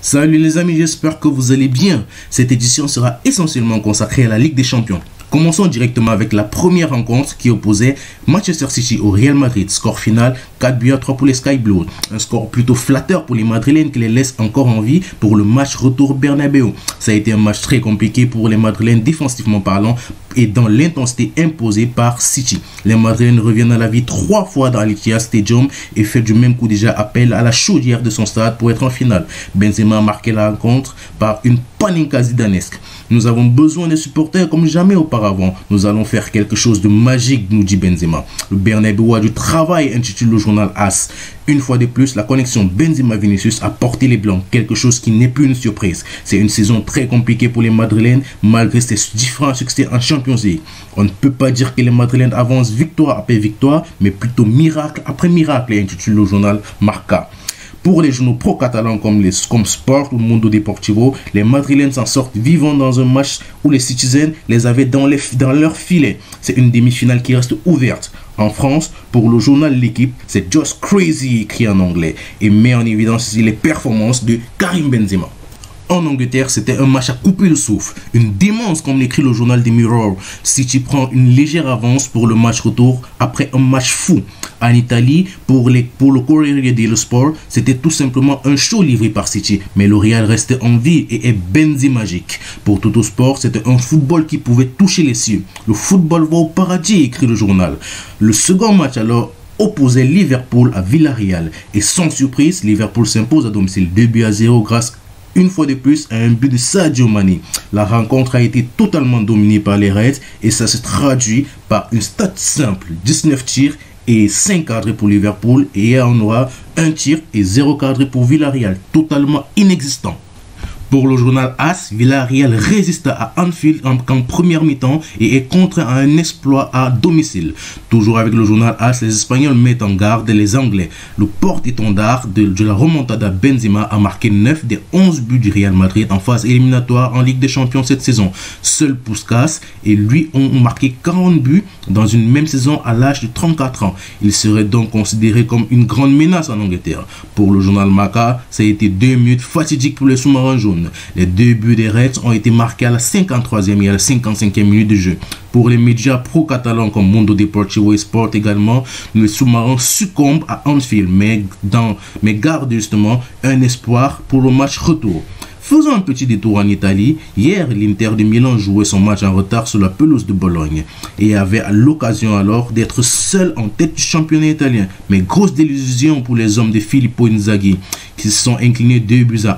Salut les amis, j'espère que vous allez bien. Cette édition sera essentiellement consacrée à la Ligue des Champions. Commençons directement avec la première rencontre qui opposait Manchester City au Real Madrid. Score final 4-3 pour les Sky Blues. Un score plutôt flatteur pour les Madrilènes qui les laisse encore en vie pour le match retour Bernabéu. Ça a été un match très compliqué pour les Madrilènes défensivement parlant et dans l'intensité imposée par City. Les Madrilènes reviennent à la vie 3 fois dans l'Etihad Stadium et fait du même coup déjà appel à la chaudière de son stade pour être en finale. Benzema a marqué la rencontre par une paninka zidanesque. Nous avons besoin des supporters comme jamais auparavant. Nous allons faire quelque chose de magique, nous dit Benzema. Le Bernabéu a du travail, intitule le journal AS. Une fois de plus, la connexion Benzema-Vinicius a porté les Blancs, quelque chose qui n'est plus une surprise. C'est une saison très compliquée pour les Madrilènes, malgré ses différents succès en Champions League. On ne peut pas dire que les Madrilènes avancent victoire après victoire, mais plutôt miracle après miracle, intitule le journal Marca. Pour les journaux pro-catalans comme Sport ou Mundo Deportivo, les Madrilènes s'en sortent vivants dans un match où les Citizens les avaient dans leur filet. C'est une demi-finale qui reste ouverte. En France, pour le journal L'équipe, c'est Just Crazy écrit en anglais et met en évidence les performances de Karim Benzema. En Angleterre, c'était un match à couper le souffle. Une démence comme l'écrit le journal des Mirror. City prend une légère avance pour le match retour après un match fou. En Italie, pour le Corriere dello Sport, c'était tout simplement un show livré par City. Mais le Real restait en vie et est Benzemagique. Pour Toto Sport, c'était un football qui pouvait toucher les cieux. Le football va au paradis, écrit le journal. Le second match alors opposait Liverpool à Villarreal. Et sans surprise, Liverpool s'impose à domicile 2-0 grâce une fois de plus à un but de Sadio Mané. La rencontre a été totalement dominée par les Reds et ça se traduit par une stat simple, 19 tirs et 5 cadrés pour Liverpool et on aura 1 tir et 0 cadré pour Villarreal, totalement inexistant. Pour le journal AS, Villarreal résiste à Anfield en première mi-temps et est contraint à un exploit à domicile. Toujours avec le journal AS, les Espagnols mettent en garde les Anglais. Le porte-étendard de la remontada Benzema a marqué 9 des 11 buts du Real Madrid en phase éliminatoire en Ligue des Champions cette saison. Seul Puskas et lui ont marqué 40 buts dans une même saison à l'âge de 34 ans. Il serait donc considéré comme une grande menace en Angleterre. Pour le journal Marca, ça a été 2 minutes fatidiques pour les sous-marins jaunes. Les 2 buts des Reds ont été marqués à la 53e et à la 55e minute de jeu. Pour les médias pro-catalans comme Mundo Deportivo et Sport également, les sous-marins succombent à Anfield, mais gardent justement un espoir pour le match retour. Faisons un petit détour en Italie. Hier, l'Inter de Milan jouait son match en retard sur la pelouse de Bologne et avait l'occasion alors d'être seul en tête du championnat italien. Mais grosse désillusion pour les hommes de Filippo Inzaghi qui se sont inclinés 2-1.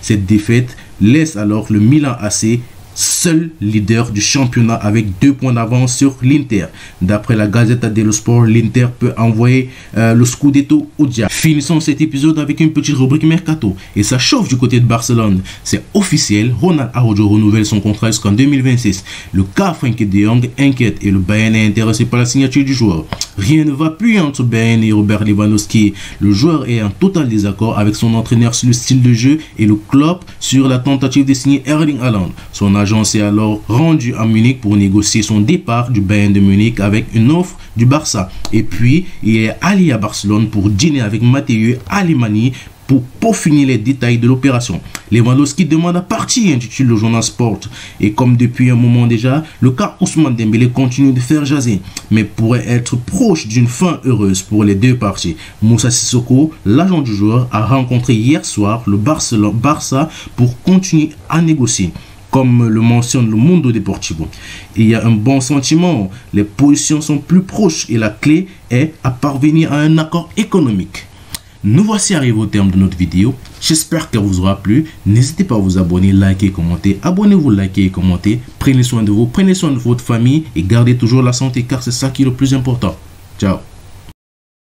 Cette défaite laisse alors le Milan AC seul leader du championnat avec 2 points d'avance sur l'Inter. D'après la Gazzetta dello Sport, l'Inter peut envoyer le Scudetto au diable. Finissons cet épisode avec une petite rubrique Mercato. Et ça chauffe du côté de Barcelone. C'est officiel, Ronald Araujo renouvelle son contrat jusqu'en 2026. Le cas Frenkie de Jong inquiète et le Bayern est intéressé par la signature du joueur. Rien ne va plus entre Bayern et Robert Lewandowski. Le joueur est en total désaccord avec son entraîneur sur le style de jeu et le club sur la tentative de signer Erling Haaland. Son agent s'est alors rendu à Munich pour négocier son départ du Bayern de Munich avec une offre du Barça. Et puis, il est allé à Barcelone pour dîner avec Matteo Alemany pour peaufiner les détails de l'opération. Lewandowski demande à partir, intitule le journal Sport. Et comme depuis un moment déjà, le cas Ousmane Dembélé continue de faire jaser, mais pourrait être proche d'une fin heureuse pour les deux parties. Moussa Sissoko, l'agent du joueur, a rencontré hier soir le Barça pour continuer à négocier. Comme le mentionne le Mundo Deportivo. Il y a un bon sentiment, les positions sont plus proches et la clé est à parvenir à un accord économique. Nous voici arrivés au terme de notre vidéo. J'espère qu'elle vous aura plu. N'hésitez pas à vous abonner, liker et commenter. Abonnez-vous, likez et commentez. Prenez soin de vous, prenez soin de votre famille et gardez toujours la santé car c'est ça qui est le plus important. Ciao.